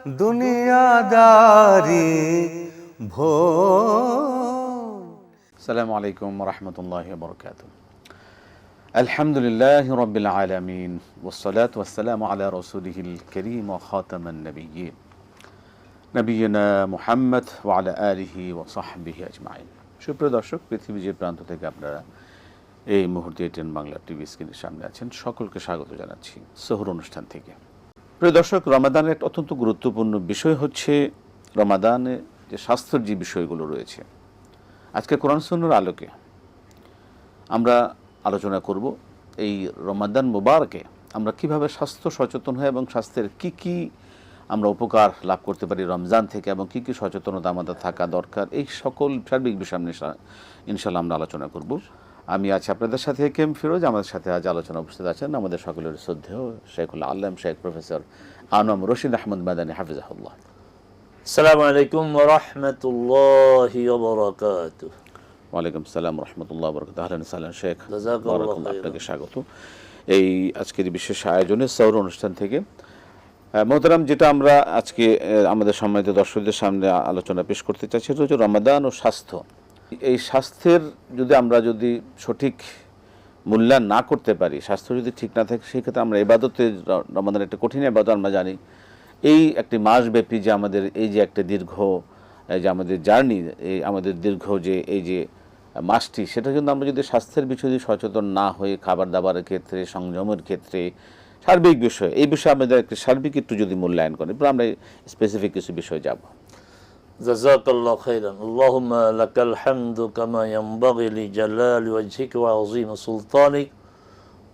দুনিয়াদারি ভোর। আসসালামু আলাইকুম রহমতুল্লাহি ওয়া বারাকাতুহু। আলহামদুলিল্লাহি রাব্বিল আলামিন ওয়াসসালাতু ওয়াসসালামু আলা রাসূলিহিল কারীম ওয়া খাতামান নাবিয়্যিন নবিয়িনা মুহাম্মদ ওয়া আলা আলিহি ওয়া সাহবিহি আজমাইন। সুপ্রিয় দর্শক, পৃথিবীর যে প্রান্ত থেকে আপনারা এই মুহূর্তে এটিএন বাংলা টিভি স্ক্রিনের সামনে আছেন, সকলকে স্বাগত জানাচ্ছি সহর অনুষ্ঠান থেকে। প্রিয় দর্শক, রমাদানের একটা অত্যন্ত গুরুত্বপূর্ণ বিষয় হচ্ছে রমাদানে যে স্বাস্থ্যের যে বিষয়গুলো রয়েছে। আজকে কোরআন সুন্নাহর আলোকে আমরা আলোচনা করব এই রমাদান মুবারকে আমরা কিভাবে স্বাস্থ্য সচেতন হই এবং স্বাস্থ্যের কি আমরা উপকার লাভ করতে পারি রমজান থেকে, এবং কি সচেতনতা আমাদের থাকা দরকার, এই সকল সার্বিক বিষয় ইনশাল্লাহ আমরা আলোচনা করব। আমি আছি আপনাদের সাথে কেম ফিরোজ। আমাদের সাথে আজ আলোচনা উপস্থিত আছেন আমাদের সকলের শ্রদ্ধেয় শেখুল আল্লাম শেখ প্রফেসর আনম রশিদ আহমদ মাদানী হাফিজাহুল্লাহ। আসসালামু আলাইকুম ওয়া রাহমাতুল্লাহি ওয়া বারাকাতুহু। ওয়ালাইকুম আসসালাম রহমতুল্লাহ বরকাত। আহলান সাহলান শেখ, জাযাকাল্লাহু খাইরান। আপনাকে স্বাগত এই আজকের বিশেষ আয়োজনে সৌর অনুষ্ঠান থেকে। মোহতারাম, যেটা আমরা আজকে আমাদের সম্মানিত দর্শকদের সামনে আলোচনা পেশ করতে চাই সেটা হচ্ছে রমাদান ও স্বাস্থ্য। এই স্বাস্থ্যের আমরা যদি সঠিক মূল্যায়ন না করতে পারি, স্বাস্থ্য যদি ঠিক না থাকে, সেই ক্ষেত্রে আমরা ইবাদতে রমাদান একটা কঠিন ইবাদত আমরা জানি। এই একটি মাসব্যাপী যে আমাদের এই যে একটা দীর্ঘ যে আমাদের জার্নি, এই আমাদের দীর্ঘ যে এই যে মাসটি, সেটা কিন্তু আমরা যদি স্বাস্থ্যের বিষয়ে যদি সচেতন না হয়ে খাবার দাবারের ক্ষেত্রে, সংযমের ক্ষেত্রে, সার্বিক বিষয়, এই বিষয়ে আমাদের একটি সার্বিক একটু যদি মূল্যায়ন করি, আমরা স্পেসিফিক কিছু বিষয় যাব। জাযাকাল্লাহু খাইরান। আল্লাহুম্মা লাকাল হামদু কামা ইয়ানবাগি লিজালালি ওয়াজহিকা ওয়া আযীমি সুলতানিক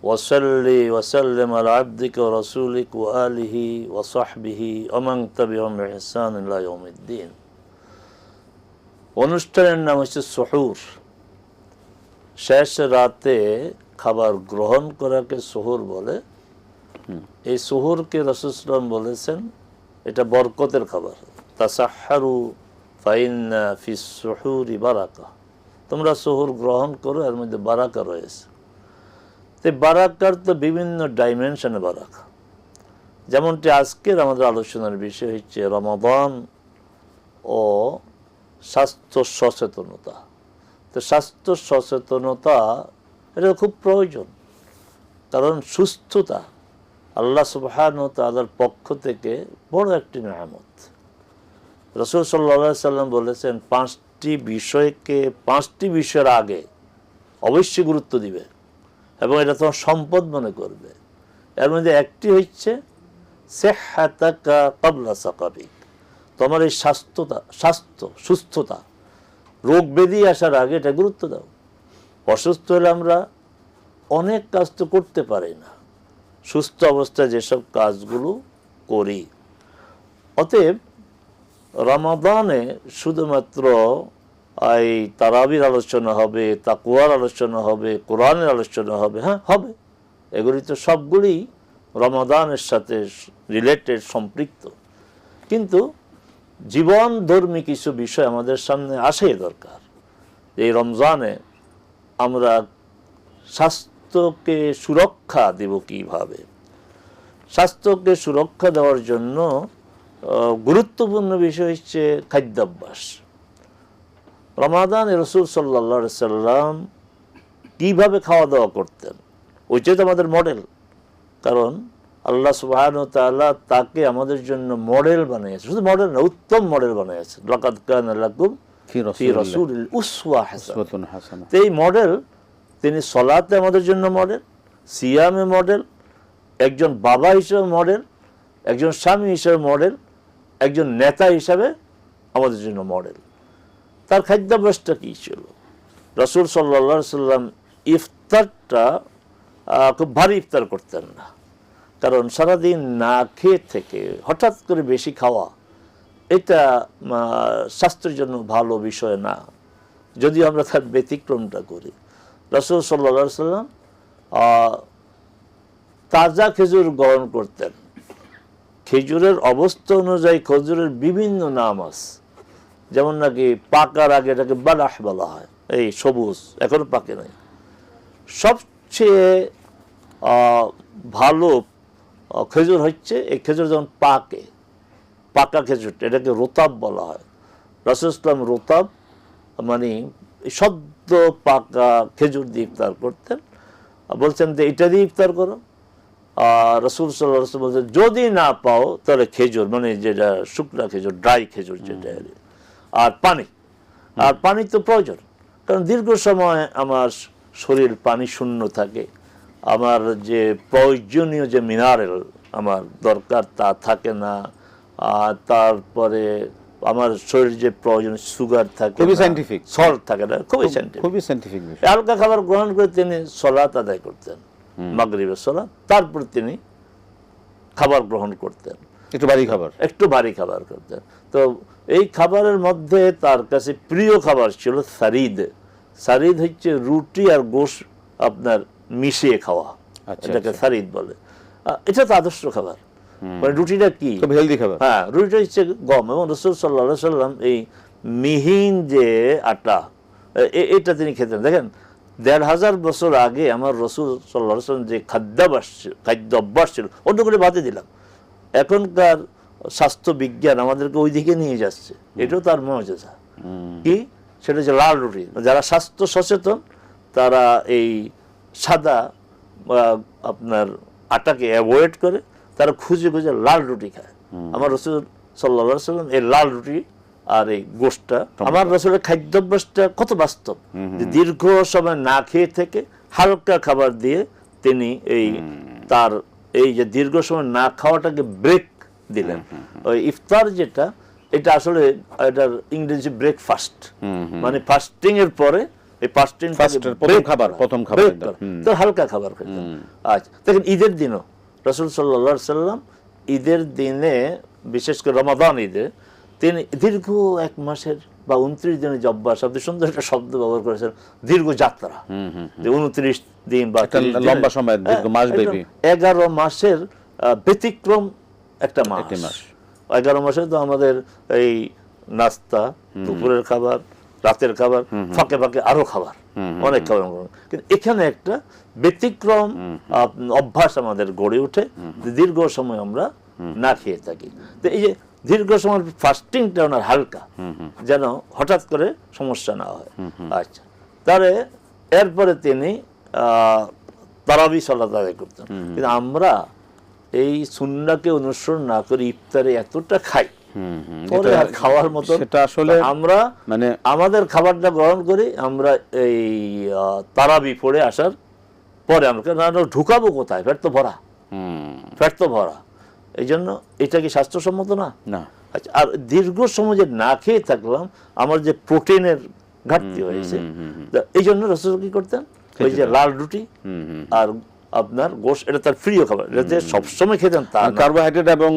ওয়া সাল্লি ওয়া সাল্লিম আলা আবদিকা ওয়া রাসূলিক ওয়া আলিহি ওয়া সাহবিহি ওয়া মান তাবি'আহুম বিইহসান ইলা ইয়াউমিদ্দিন। অনুষ্ঠানের নাম হচ্ছে সুহুর। শেষ রাতে খাবার গ্রহণ করাকে সুহুর বলে। এই সুহুরকে রাসূল সাল্লাল্লাহু আলাইহি ওয়াসাল্লাম বলেছেন এটা বরকতের খাবার। তাসাহহারু ফাইন্না ফিস সুহুরি বারাকা। তোমরা সুহুর গ্রহণ করো, এর মধ্যে বারাকা রয়েছে। তো বারাকার তো বিভিন্ন ডাইমেনশনে বারাকা। যেমনটি আজকের আমাদের আলোচনার বিষয় হচ্ছে রমাদান ও স্বাস্থ্য সচেতনতা। তো স্বাস্থ্য সচেতনতা এটা খুব প্রয়োজন, কারণ সুস্থতা আল্লাহ সুবহানাহু ওয়া তাআলার পক্ষ থেকে বড় একটি নেয়ামত। রাসূল সাল্লাল্লাহু আলাইহি সাল্লাম বলেছেন, পাঁচটি বিষয়ের আগে অবশ্যই গুরুত্ব দিবে এবং এটা তোমার সম্পদ মনে করবে। এর মধ্যে একটি হচ্ছে সিহহাতাকা ক্বাবলা সাকাবিক। তোমার এই সুস্থতা, রোগ ব্যাধি আসার আগে এটা গুরুত্ব দাও। অসুস্থ হলে আমরা অনেক কাজ তো করতে পারি না, সুস্থ অবস্থায় যেসব কাজগুলো করি। অতএব রমাদানে শুধুমাত্র এই তারাবির আলোচনা হবে, তাকওয়ার আলোচনা হবে, কোরআনের আলোচনা হবে, হ্যাঁ হবে, এগুলি তো সবগুলি রমাদানের সাথে রিলেটেড, সম্পৃক্ত। কিন্তু জীবনধর্মী কিছু বিষয় আমাদের সামনে আসে দরকার। এই রমজানে আমরা স্বাস্থ্যকে সুরক্ষা দেব কিভাবে? স্বাস্থ্যকে সুরক্ষা দেওয়ার জন্য গুরুত্বপূর্ণ বিষয় হচ্ছে খাদ্যাভ্যাস। রমাদানে রাসূল সাল্লাল্লাহু আলাইহি সাল্লাম কিভাবে খাওয়া দাওয়া করতেন, ওইটাই তো আমাদের মডেল। কারণ আল্লাহ সুবহানাহু ওয়া তাআলা তাকে আমাদের জন্য মডেল বানিয়েছে, শুধু মডেল না, উত্তম মডেল বানিয়েছে। লাকাদ কানা লাকুম ফি রাসূলিল উসওয়া হাসানাহ। এই মডেল, তিনি সলাতে আমাদের জন্য মডেল, সিয়ামে মডেল, একজন বাবা হিসেবে মডেল, একজন স্বামী হিসেবে মডেল, একজন নেতা হিসাবে আমাদের জন্য মডেল। তার খাদ্যাভ্যাসটা কী ছিল? রাসূল সাল্লাল্লাহু আলাইহি সাল্লাম ইফতারটা খুব ভারী ইফতার করতেন না, কারণ সারাদিন না খেয়ে থেকে হঠাৎ করে বেশি খাওয়া এটা স্বাস্থ্যের জন্য ভালো বিষয় না, যদিও আমরা তার ব্যতিক্রমটা করি। রাসূল সাল্লাল্লাহু আলাইহি সাল্লাম তাজা খেজুর গ্রহণ করতেন। খেজুরের অবস্থা অনুযায়ী খেজুরের বিভিন্ন নাম আছে, যেমন নাকি পাকার আগে এটাকে বালাহ বলা হয়, এই সবুজ, এখনো পাকে নাই। সবচেয়ে ভালো খেজুর হচ্ছে এই খেজুর যখন পাকা খেজুরটা, এটাকে রোতাব বলা হয়। রাসূল ইসলাম রোতাব মানে সদ্য পাকা খেজুর দিয়ে ইফতার করতেন। বলছেন যে এটা দিয়ে ইফতার করো। রাসূল সাল্লাল্লাহু আলাইহি ওয়াসাল্লাম বলছেন যদি না পাও তাহলে খেজুর, মানে যেটা শুকনা খেজুর, ড্রাই খেজুর যেটা, আর পানি। আর পানি তো প্রয়োজন, কারণ দীর্ঘ সময় আমার শরীর পানি শূন্য থাকে, আমার যে প্রয়োজনীয় যে মিনারেল আমার দরকার তা থাকে না। তারপরে আমার শরীর যে প্রয়োজন সুগার থাকে, খুবই সায়েন্টিফিক, সল্ট থাকে না, খুবই সায়েন্টিফিক, খুবই সায়েন্টিফিক বিষয়। হালকা খাবার গ্রহণ করে তিনি সালাত আদায় করতেন, মাগরিবের সালাত, তারপর তিনি খাবার গ্রহণ করতেন, একটু ভারী খাবার, একটু ভারী খাবার করতেন। তো এই খাবারের মধ্যে তার কাছে প্রিয় খাবার ছিল সারিদ। সারিদ হচ্ছে রুটি আর গোশ আপনার মিশিয়ে খাওয়া, এটাকে সারিদ বলে। এটা তো আদর্শ খাবার। মানে রুটিটা কি, খুব হেলদি খাবার। হ্যাঁ, রুটিটা হচ্ছে গম, এবং রাসূল সাল্লাল্লাহু আলাইহি সাল্লাম এই মিহিন যে আটা, এটা তিনি খেতেন। দেখেন ১৫০০ বছর আগে আমার রাসূল সাল্লাল্লাহু আলাইহি সাল্লাম যে খাদ্য অভ্যাস ছিল, অন্য করে বাদে দিলাম, এখনকার স্বাস্থ্য বিজ্ঞান আমাদেরকে ওই দিকে নিয়ে যাচ্ছে। এটাও তার মুআজিজা। কি সেটা হচ্ছে লাল রুটি। যারা স্বাস্থ্য সচেতন তারা এই সাদা আপনার আটাকে অ্যাভয়েড করে, তারা খুঁজে খুঁজে লাল রুটি খায়। আমার রাসূল সাল্লাল্লাহু আলাইহি সাল্লাম এই লাল রুটি আর এই গোশটা, আমার রাসূলের খাদ্যাভ্যাসটা কত বাস্তব, যে দীর্ঘ সময় না খেয়ে থেকে হালকা খাবার দিয়ে তিনি এই তার এই যে দীর্ঘ সময় না খাওয়াটাকে ব্রেক দিলেন। ওই ইফতার যেটা, এটা আসলে এটার ইংরেজি ব্রেকফাস্ট, মানে ফাস্টিং এর পরে এই ফাস্টিং প্রথম খাবার তো হালকা খাবার খেতেন। আচ্ছা, দেখেন ঈদের দিনও রাসূল সাল্লাল্লাহু আলাইহি সাল্লাম ঈদের দিনে, বিশেষ করে রমাদান ঈদে, তিনি দীর্ঘ ১ মাসের বা ২৯ দিনের যে অভ্যাস, আপনি সুন্দর একটা শব্দ ব্যবহার করেছেন, দীর্ঘ যাত্রা, যে ২৯ দিন বা লম্বা সময়, দীর্ঘ মাসব্যাপী, ১১ মাসের ব্যতিক্রম একটা মাস। ১১ মাসে তো আমাদের এই নাস্তা, দুপুরের খাবার, রাতের খাবার, ফাঁকে ফাঁকে আরো খাবার, অনেক খাবার, কিন্তু এখানে একটা ব্যতিক্রম অভ্যাস আমাদের গড়ে ওঠে, দীর্ঘ সময় আমরা না খেয়ে থাকি। তো এই যে দীর্ঘ সময় ফাস্টিংটা ওনার হালকা, যেন হঠাৎ করে সমস্যা না হয়। আচ্ছা, তাহলে এরপরে তিনি তারাবি সালাত আদায় করতেন। কিন্তু আমরা এই সুন্নাহকে অনুসরণ না করে ইফতারে এতটা খাই, পরে আর খাওয়ার মতো সেটা আসলে আমরা মানে আমাদের খাবারটা গ্রহণ করি, আমরা এই তারাবি পড়ে আসার পরে আমরা ঢুকাবো কোথায়, পেট তো ভরা। এই জন্য এটা কি স্বাস্থ্যসম্মত না? আচ্ছা, আর দীর্ঘ সময় যে না খেয়ে থাকলাম, আমার যে প্রোটিনের ঘাটতি হয়েছে, এই জন্য রাসূল কি করতেন, ওই যে লাল রুটি আর আপনার গোশ, এটা তার প্রিয় খাবার, এটা যে সবসময় খেতেন তা না, কার্বোহাইড্রেট এবং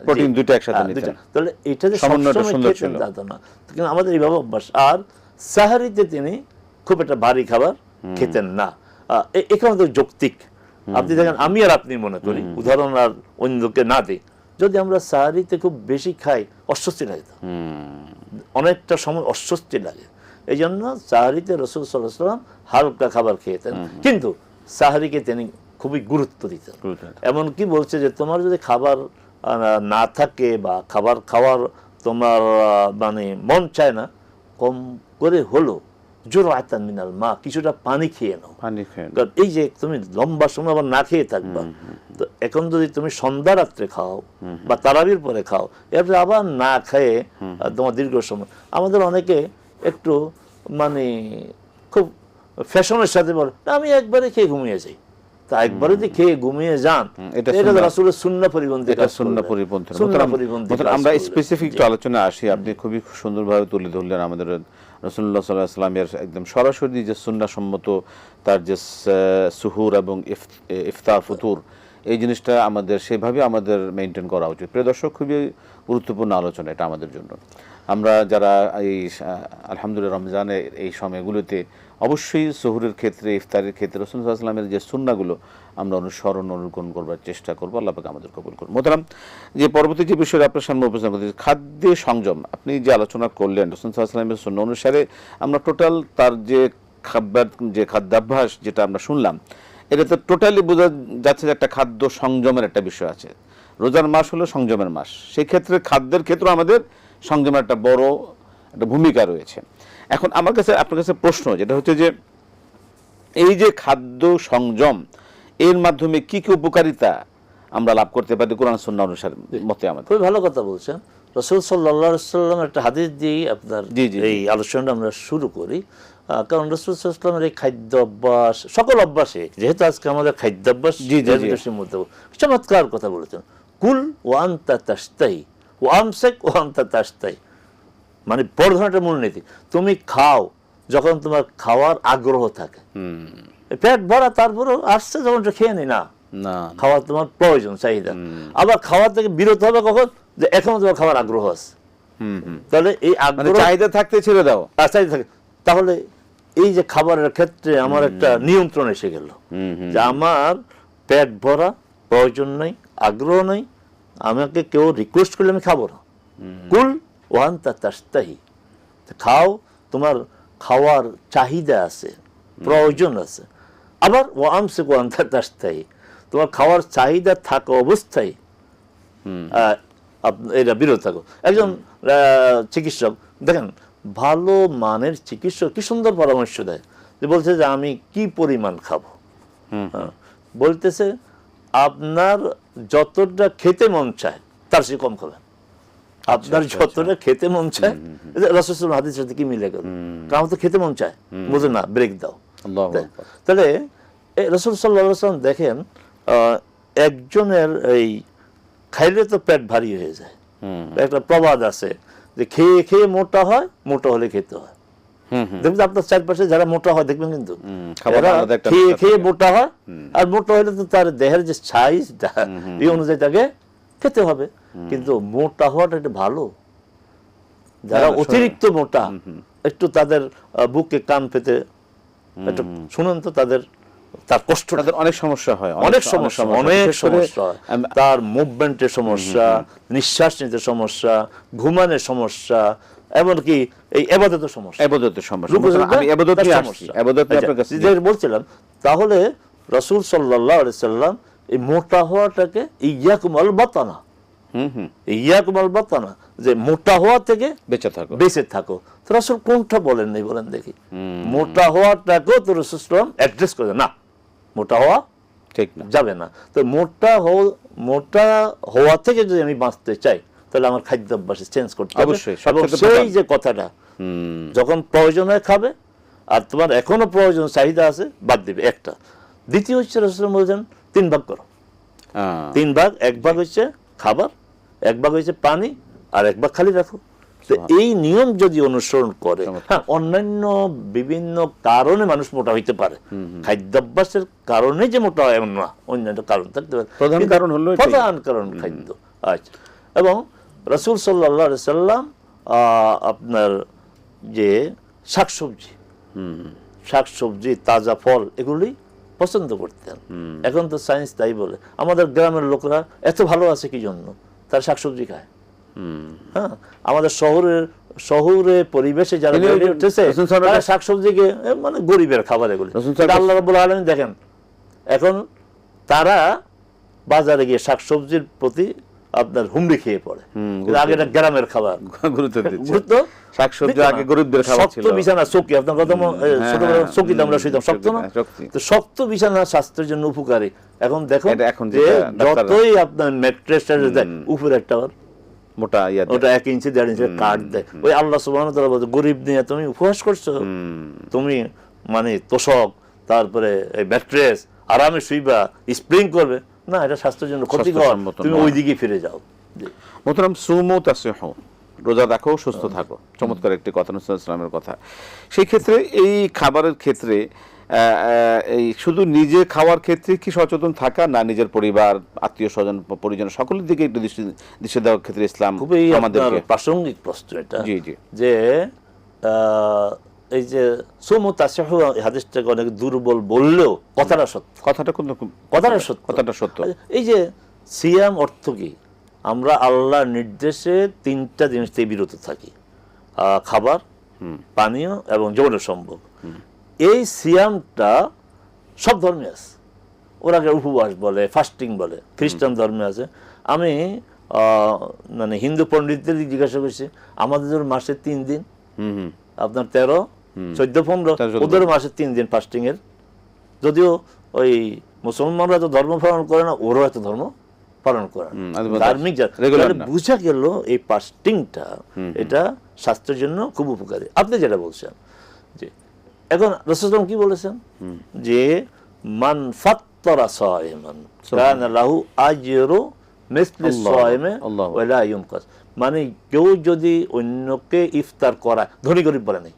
প্রোটিন দুটো একসাথে নিতেন, তাহলে এটা যে সবসময় খেতেন তা না, কিন্তু আমাদের এইভাবে অভ্যাস। আর সাহারিতে তিনি খুব একটা ভারী খাবার খেতেন না। এখানে তো যৌক্তিক, আপনি দেখেন, আমি আর আপনি মনে করি, উদাহরণ আর অন্যকে না দিই, যদি আমরা সাহারিতে খুব বেশি খাই অস্বস্তি লাগে, অনেকটা সময় অস্বস্তি লাগে। এই জন্য সাহারিতে রাসূল সাল্লাল্লাহু আলাইহি ওয়াসাল্লাম হালকা খাবার খেতেন, কিন্তু সাহারিকে তিনি খুবই গুরুত্ব দিতেন। এমনকি বলছে যে তোমার যদি খাবার না থাকে বা খাবার খাওয়ার তোমার মানে মন চায় না, কম করে হলো জুরআতান মিনাল মা, কিছুটা পানি খেয়ে নাও। কারণ এই যে তুমি লম্বা সময় আবার না খেয়ে থাকবা, তো এখন যদি তুমি সন্ধ্যা রাত্রে খাও বা তারাবির পরে খাও, এরপরে আবার না খেয়ে তোমার দীর্ঘ সময়, আমাদের অনেকে একটু মানে খুব ফ্যাশনের সাথে বলে আমি একবারে খেয়ে ঘুমিয়ে যাই, তা একবারে যে খেয়ে ঘুমিয়ে যান, এটা রাসূলের সুন্নাহ পরিপন্থী, এটা সুন্নাহ পরিপন্থী। আমরা স্পেসিফিক আলোচনা আসি, আপনি খুবই সুন্দরভাবে তুলে ধরলেন আমাদের রাসূলুল্লাহ সাল্লাল্লাহু আলাইহি ওয়াসাল্লামের একদম সরাসরি যে সুন্নাহসম্মত তার যে সুহুর এবং ইফতার ফুতুর, এই জিনিসটা আমাদের সেভাবে আমাদের মেনটেন করা উচিত। প্রিয় দর্শক, খুবই গুরুত্বপূর্ণ আলোচনা এটা আমাদের জন্য। আমরা যারা এই আলহামদুলিল্লাহ রমজানের এই সময়গুলোতে অবশ্যই সুহুরের ক্ষেত্রে, ইফতারের ক্ষেত্রে রাসূল সাল্লাল্লাহু আলাইহি ওয়াসাল্লামের যে সুন্নাহগুলো আমরা অনুকরণ করবার চেষ্টা করবো। আল্লাহ পাক আমাদের কবুল করুন। মোহতারাম, যে পরবর্তী যে বিষয়টা আপনার সামনে উপস্থাপন করতে, খাদ্যে সংযম, আপনি যে আলোচনা করলেন রাসূল সাল্লাল্লাহু আলাইহি ওয়াসাল্লামের সুন্নাহ অনুসারে আমরা টোটাল তার যে খাদ্যাভ্যাস যেটা আমরা শুনলাম, এটা তো টোটালি বোঝা যাচ্ছে যে একটা খাদ্য সংযমের একটা বিষয় আছে। রোজার মাস হলো সংযমের মাস, সেই ক্ষেত্রে খাদ্যের ক্ষেত্রে আমাদের সংযমের একটা বড় একটা ভূমিকা রয়েছে। এখন আমার কাছে আপনার কাছে প্রশ্ন যেটা হচ্ছে যে এই যে খাদ্য সংযম এর মাধ্যমে কি কি উপকারিতা আমরা লাভ করতে পারি কোরআন সুন্নাহ অনুসারে মতে আমাদের? খুবই ভালো কথা বলছেন। রাসূল সাল্লাল্লাহু আলাইহি ওয়াসাল্লাম একটা হাদিস দিয়ে আপনার এই আলোচনাটা আমরা শুরু করি। কারণ রাসূল সাল্লাল্লাহু আলাইহি ওয়াসাল্লামের এই খাদ্য অভ্যাস, সকল অভ্যাসে, যেহেতু আজকে আমাদের খাদ্য অভ্যাস মধ্যে চমৎকার কথা বলেছেন, কুল ওয়া আনতা তাশতাহি ওয়া আমসিক ওয়া আনতা তাশতাহি। মানে বড় ধরনের একটা মূলনীতি, তুমি খাও যখন তোমার খাওয়ার আগ্রহ থাকে, পেট ভরা তারপরেও আসছে যখন খেয়ে নি না, খাওয়া তোমার প্রয়োজন চাহিদা। আবার খাওয়া থেকে বিরত হবে কখন, যে এখনো তোমার খাওয়ার আগ্রহ আছে, তাহলে এই আগ্রহ চাহিদা থাকতে ছেড়ে দাও, চাহিদা থাকে, তাহলে এই যে খাবারের ক্ষেত্রে আমার একটা নিয়ন্ত্রণ এসে গেল, যে আমার পেট ভরা, প্রয়োজন নেই, আগ্রহ নেই, আমাকে কেউ রিকোয়েস্ট করলে আমি খাবো না। কুল ওয়া আনতা তাশতাহি, খাও, তোমার খাওয়ার চাহিদা আছে, প্রয়োজন আছে। আবার ওয়া আমসিক ওয়া আনতা তাশতাহি, তোমার খাওয়ার চাহিদা থাকা অবস্থায় এটা বিরত থাকো। একজন চিকিৎসক দেখেন, ভালো মানের চিকিৎসক কি সুন্দর পরামর্শ দেয়, যে বলছে যে আমি কি পরিমাণ খাবো, বলতেছে আপনার যতটা খেতে মন চায় তার চেয়ে কম খাবেন, আপনার যতটা খেতে মন চায়। রাসূল হাদিসের সাথে কি মিলে গেল, কারণ তো খেতে মন চায়, বুঝে না, ব্রেক দাও। তাহলে রাসূল সাল্লাল্লাহু আলাইহি ওয়াসাল্লাম দেখেন, একজনের এই খাইলে তো পেট ভারী হয়ে যায়, একটা প্রবাদ আছে যে খেয়ে খেয়ে মোটা হয়, মোটা হলে খেতে হয়। দেখবেন আপনার চারপাশে যারা মোটা হয় দেখবেন কিন্তু খেয়ে খেয়ে মোটা হয়, আর মোটা হলে তো তার দেহের যে সাইজটা এই অনুযায়ী তাকে খেতে হবে। কিন্তু মোটা হওয়াটা একটা ভালো, যারা অতিরিক্ত মোটা, একটু তাদের বুকে কান পেতে একটু শুনেন তো, তার কষ্ট, অনেক সমস্যা হয়, অনেক সমস্যা হয়, তার মুভমেন্টের সমস্যা, নিঃশ্বাস নিতে সমস্যা, ঘুমানোর সমস্যা, এমনকি এই ইবাদতের সমস্যা। বলছিলাম তাহলে রাসূল সাল্লাল্লাহু আলাইহি সাল্লাম এই মোটা হওয়াটাকে ইয়াকুম আল বাতানা, ইয়াকুম আল বাতানা, যে মোটা হওয়া থেকে বেঁচে থাকো। তো রাসূল কোনটা বলেন নাই বলেন দেখি? মোটা হওয়াটাকেও তো রাসূল সাল্লাল্লাহু আলাইহি সাল্লাম অ্যাড্রেস করে, না মোটা হওয়া ঠিক না, যাবে না। তো মোটা হওয়া থেকে যদি আমি বাঁচতে চাই, তাহলে আমার খাদ্যাভ্যাস চেঞ্জ করতে হবে। সেই যে কথাটা, যখন প্রয়োজন হয় খাবে, আর তোমার এখনো প্রয়োজন চাহিদা আছে বাদ দিবে একটা। দ্বিতীয় হচ্ছে রাসূল বলেছেন 3 ভাগ করো, 3 ভাগ, 1 ভাগ হচ্ছে খাবার, 1 ভাগ হচ্ছে পানি, আর 1 ভাগ খালি রাখো। এই নিয়ম যদি অনুসরণ করে, হ্যাঁ, অন্যান্য বিভিন্ন কারণে মানুষ মোটা হইতে পারে, খাদ্যাভ্যাসের কারণে যে মোটা হয় এমন না, অন্যান্য কারণ থাকতে পারে, প্রধান কারণ খাদ্য। আচ্ছা, এবং রাসূল সাল্লাল্লাহু আলাইহি সাল্লাম আপনার যে শাকসবজি, তাজা ফল, এগুলি পছন্দ করতেন। এখন তো সায়েন্স তাই বলে আমাদের গ্রামের লোকরা এত ভালো আছে কি জন্য, তার শাকসবজি খায়। হ্যাঁ, আমাদের শহরে পরিবেশে যারা বেড়ে উঠেছে, তারা শাকসবজিকে মানে গরিবের খাবার এগুলি। আল্লাহ রাব্বুল আলামিন দেখেন, এখন তারা বাজারে গিয়ে শাকসবজির প্রতি আপনার হুমড়ি খেয়ে পড়ে। আগে এটা গ্রামের খাবার, গুরুত্ব শাকসবজি আগে গরিবদের খাবার ছিল। শক্ত বিছানা, চৌকি, আপনার কথা ছোটবেলা চৌকিতে আমরা শুইতাম, শক্ত না? তো শক্ত বিছানা স্বাস্থ্যের জন্য উপকারী। এখন দেখো যে যতই আপনার ম্যাট্রেসের উপরে একটা মোটা ওটা 1 ইঞ্চি 1.5 ইঞ্চি কাট দেয়, ওই আল্লাহ সুবহানাহু ওয়া তাআলা বলে গরিব নিয়ে তুমি উপহাস করছো, তুমি মানে তোষক, তারপরে এই ম্যাট্রেস, আরামে শুইবা, স্প্রিং করবে না, এটা স্বাস্থ্যের জন্য ক্ষতিকর, তুমি ওই দিকে ফিরে যাও। মোহতারাম, সুমু তাসিহু, রোজা রাখো, সুস্থ থাকো, চমৎকার একটি কথা, নবী সাল্লাল্লাহু আলাইহি ওয়াসাল্লামের কথা। সেই ক্ষেত্রে এই খাবারের ক্ষেত্রে এই শুধু নিজে খাওয়ার ক্ষেত্রে কি সচেতন থাকা, না নিজের পরিবার, আত্মীয় স্বজন, পরিজন সকলের দিকে একটু দৃষ্টি দেওয়ার ক্ষেত্রে ইসলাম খুবই আমাদেরকে প্রাসঙ্গিক প্রশ্ন এটা। জি জি, যে এই যে সুমু তাসিহু হাদিসটাকে অনেক দুর্বল বললেও কথাটা সত্য, কথাটা সত্য। এই যে সিয়াম অর্থ কি? আমরা আল্লাহর নির্দেশে 3টা জিনিস থেকে বিরত থাকি, খাবার, পানীয় এবং যৌন সম্ভোগ। এই সিয়ামটা সব ধর্মে আছে, ওরা উপবাস বলে, ফাস্টিং বলে, খ্রিস্টান ধর্মে আছে, আমি মানে হিন্দু পণ্ডিতদের জিজ্ঞাসা করছি, আমাদের মাসে 3 দিন, আপনার 13, 14, 15, ওদের মাসে 3 দিন ফাস্টিং এর। যদিও ওই মুসলমানরা তো ধর্ম পালন করে না, ওরাও এত ধর্ম পালন করে না, ধার্মিক বুঝা গেল এই ফাস্টিংটা এটা স্বাস্থ্যের জন্য খুব উপকারী। আপনি যেটা বলছেন যে এখন রাসূলুল্লাহ কি বলেছেন যে মান ফাত্তারা সায়মান কানা লাহু আজরু মিসলি সায়মে ওয়া লা ইউনকাস, মানে কেউ যদি অন্যকে ইফতার করায়, ধনী গরিব বলে নাই,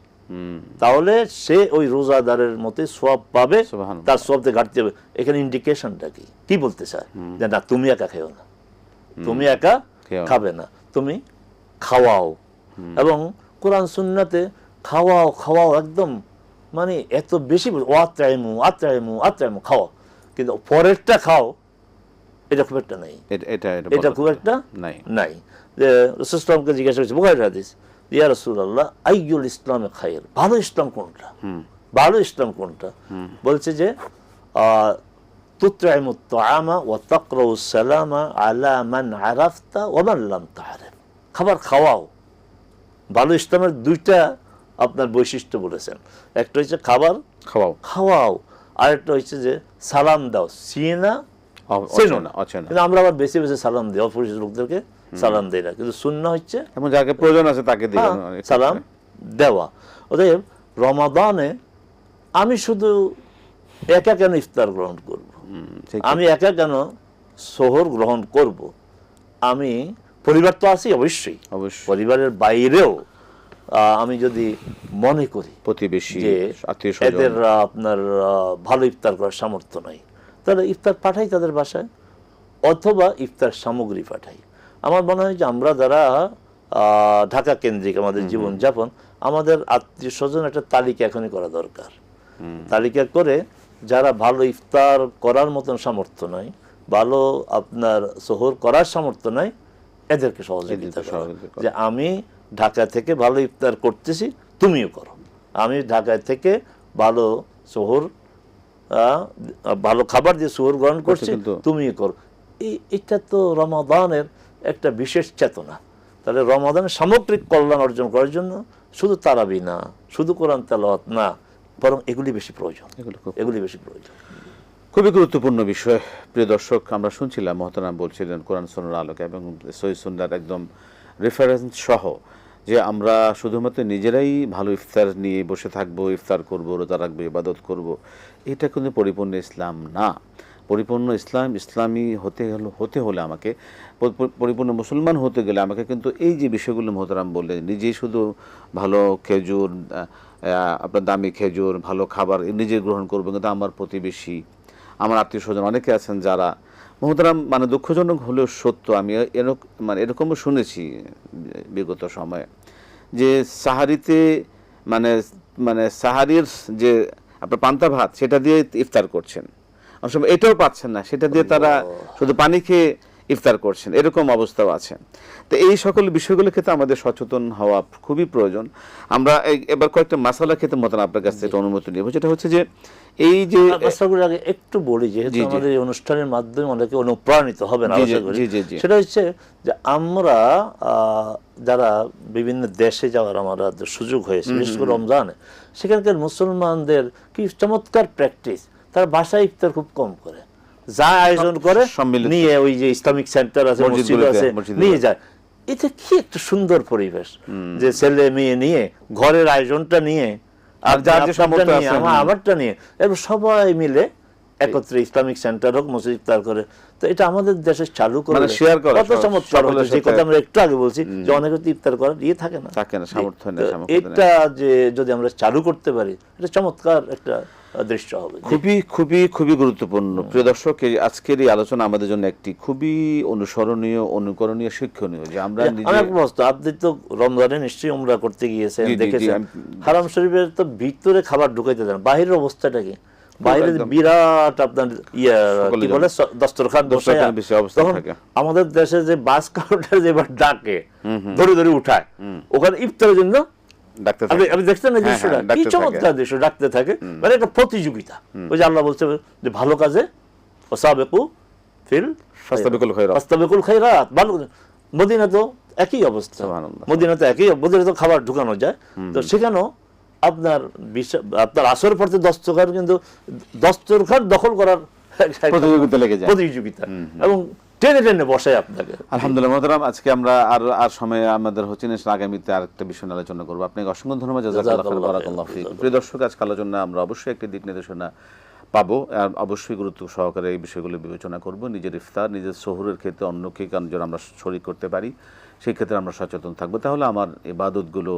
তাহলে সে ওই রোজাদারের মতে সওয়াব পাবে, তার সওয়াবতে ঘাটতি হবে। এখানে ইন্ডিকেশনটা কি বলতে চায় যে না তুমি একা খেও না, তুমি একা খাবে না, তুমি খাওয়াও। এবং কোরআন সুন্নাতে খাওয়াও খাওয়াও একদম মানে এত বেশি ওয়াতাইমু আতাইমু আতাইমু খাও, কিন্তু পরেরটা খাও এটা খুব একটা নাই, এটা খুব একটা নাই। যে রাসূলুল্লাহকে জিজ্ঞাসা করেছে বুখারীর হাদিস, ইয়া রাসূলুল্লাহ আইয়ুল ইসলামে খায়র, ভালো ইসলাম কোনটা, ভালো ইসলাম কোনটা? বলছে যে তুতঈমু আত-তাআমা ওয়া তাকরাউ সালামা আলা মান আরাফতা ওয়া মান লাম তা'রিফ, খাবার খাওয়াও। ভালো ইসলামের 2টা আপনার বৈশিষ্ট্য বলেছেন, একটা হচ্ছে খাবার খাওয়াও, আর একটা হচ্ছে যে সালাম দাও, চিনা কিন্তু আমরা আবার বেশি বেশি সালাম দিই, অপরিচিত লোকদেরকে সালাম দেই না, কিন্তু সুন্নাহ হচ্ছে এমন যাকে প্রয়োজন আছে তাকে সালাম দেওয়া। অতএব রমাদানে আমি শুধু একা কেন ইফতার গ্রহণ করব, আমি একা কেন সহর গ্রহণ করব? আমি পরিবার তো আছি অবশ্যই, পরিবারের বাইরেও আমি যদি মনে করি প্রতিবেশী এদের আপনার ভালো ইফতার করার সামর্থ্য নাই, তাহলে ইফতার পাঠাই তাদের বাসায়, অথবা ইফতার সামগ্রী পাঠাই। আমার মনে হয় যে আমরা যারা ঢাকা কেন্দ্রিক আমাদের জীবনযাপন, আমাদের আত্মীয় স্বজন একটা তালিকা এখনই করা দরকার। তালিকা করে যারা ভালো ইফতার করার মতন সামর্থ্য নাই, ভালো আপনার সহর করার সামর্থ্য নাই, এদেরকে সহযোগিতা করা, যে আমি ঢাকা থেকে ভালো ইফতার করতেছি, তুমিও করো। আমি ঢাকা থেকে ভালো সহর ভালো খাবার দিয়ে সহর গ্রহণ করছি, তুমিও করো। এটা তো রমাদানের একটা বিশেষ চেতনা। তাহলে রমাদানের সামগ্রিক কল্যাণ অর্জন করার জন্য শুধু তারাবি না, শুধু কোরআন তেলাওয়াত না, বরং এগুলি বেশি প্রয়োজন, এগুলি বেশি প্রয়োজন। খুবই গুরুত্বপূর্ণ বিষয়। প্রিয় দর্শক, আমরা শুনছিলাম মহতারাম বলছিলেন কোরআন সুন্নাহর আলোকে এবং সহিহ সুন্নাহর একদম রেফারেন্স সহ যে আমরা শুধুমাত্র নিজেরাই ভালো ইফতার নিয়ে বসে থাকবো, ইফতার করবো, রোজা রাখবো, ইবাদত করব, এটা কিন্তু পরিপূর্ণ ইসলাম না। পরিপূর্ণ ইসলামী হতে হলে আমাকে, পরিপূর্ণ মুসলমান হতে গেলে আমাকে কিন্তু এই যে বিষয়গুলো মহতারাম বললেন, নিজেই শুধু ভালো খেজুর, আপনার দামি খেজুর, ভালো খাবার নিজে গ্রহণ করবো, কিন্তু আমার প্রতিবেশী, আমার আত্মীয় স্বজন অনেকে আছেন যারা মহতারাম, মানে দুঃখজনক হলেও সত্য, আমি এরকমও শুনেছি বিগত সময়ে যে সাহারিতে মানে সাহারির যে আপনার পান্তা ভাত সেটা দিয়ে ইফতার করছেন, অনেক সময় এটাও পাচ্ছেন না, সেটা দিয়ে তারা শুধু পানি খেয়ে ইফতার করছেন, এরকম অবস্থাও আছে। তো এই সকল বিষয়গুলো ক্ষেত্রে আমাদের সচেতন হওয়া খুবই প্রয়োজন। আমরা এবার কয়েকটা মাসালা খেতে মতন আপনার কাছ থেকে অনুমতি নিব, যেটা হচ্ছে যে এই যে আগে একটু বলি, যেহেতু আমাদের এই অনুষ্ঠানের মাধ্যমে অনেকে অনুপ্রাণিত হবে না, সেটা হচ্ছে যে আমরা যারা বিভিন্ন দেশে যাওয়ার আমার সুযোগ হয়েছে, বিশেষ করে রমজানে, সেখানকার মুসলমানদের কি চমৎকার প্র্যাকটিস, তারা বাসায় ইফতার খুব কম করে, যা আয়োজন করে নিয়ে ওই যে ইসলামিক সেন্টার আছে, মসজিদ আছে, নিয়ে যায়। এটা কি একটা সুন্দর পরিবেশ, যে ছেলে মেয়ে নিয়ে ঘরের আয়োজনটা নিয়ে আর আমারটা নিয়ে এবার সবাই মিলে একত্রে ইসলামিক সেন্টার হোক, মসজিদ ইফতার করে। তো এটা আমাদের দেশে চালু করে কত চমৎকার হতো, যে কথা আমরা একটু আগে বলছি যে অনেকে ইফতার করার থাকে না, এটা যে যদি আমরা চালু করতে পারি, এটা চমৎকার একটা দৃশ্য হবে। খুবই খুবই খুবই গুরুত্বপূর্ণ। প্রিয় দর্শক, আজকের এই আলোচনা আমাদের জন্য একটি খুবই অনুসরণীয়, অনুকরণীয়, শিক্ষণীয়, যে আমরা আপনি তো রমজানে নিশ্চয়ই উমরা করতে গিয়েছেন, দেখেছেন হারাম শরীফের তো ভিতরে খাবার ঢুকাইতে দেন, বাহিরের অবস্থাটা কি? বাইরে বিরাট আপনার কি বলে দস্তরখান, তখন আমাদের দেশে যে বাস কাউন্টার যে ডাকে ধরে ধরে উঠায়, ওখানে ইফতারের জন্য আপনি দেখছেন না দৃশ্যটা, কি চমৎকার দৃশ্য, ডাকতে থাকে, মানে একটা প্রতিযোগিতা। ওই যে আল্লাহ বলছে যে ভালো কাজে ওয়াসাবিকু ফিল ফাস্তাবিকুল খায়রাত। ফাস্তাবিকুল খায়রাত। মদিনা তো একই অবস্থা, সুবহানাল্লাহ। মদিনা তো একই, মদিনা তো খাবার ঢুকানো যায়, তো সেখানেও আপনার আপনার আসর পড়তে দস্তকার, কিন্তু দস্তরখান দখল করার প্রতিযোগিতা লেগে যায়। প্রতিযোগিতা, এবং টেনে টেনে বসে আপনাকে। আলহামদুলিল্লাহ মোহতারাম, আজকে আমরা আর সময় আমাদের হচ্ছে না, আগামীতে আরেকটা বিষয় নিয়ে আলোচনা করবো। আপনাকে অসংখ্য ধন্যবাদ, জাযাকাল্লাহ খাইর, বারাকাল্লাহু ফিক। প্রিয় দর্শক, আজকে আলোচনা আমরা অবশ্যই একটি দিক নির্দেশনা পাবো, আর অবশ্যই গুরুত্ব সহকারে এই বিষয়গুলো বিবেচনা করব। নিজের ইফতার, নিজের সহুরের ক্ষেত্রে অন্যকে যেন আমরা শরীক করতে পারি, সেই ক্ষেত্রে আমরা সচেতন থাকবো। তাহলে আমার ইবাদতগুলো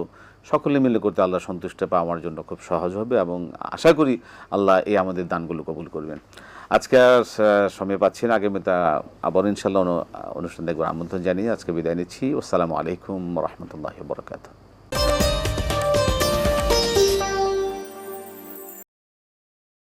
সকলে মিলে করতে আল্লাহ সন্তুষ্ট পাওয়ার জন্য খুব সহজ হবে, এবং আশা করি আল্লাহ এই আমাদের দানগুলো কবুল করবেন। আজকে আর সময় পাচ্ছি না, আগামীতে আবার ইনশাল্লাহ অনুষ্ঠান দেখবার আমন্ত্রণ জানিয়ে আজকে বিদায় নিচ্ছি। আসসালামু আলাইকুম ওয়া রাহমাতুল্লাহি ওয়া বারাকাতুহু।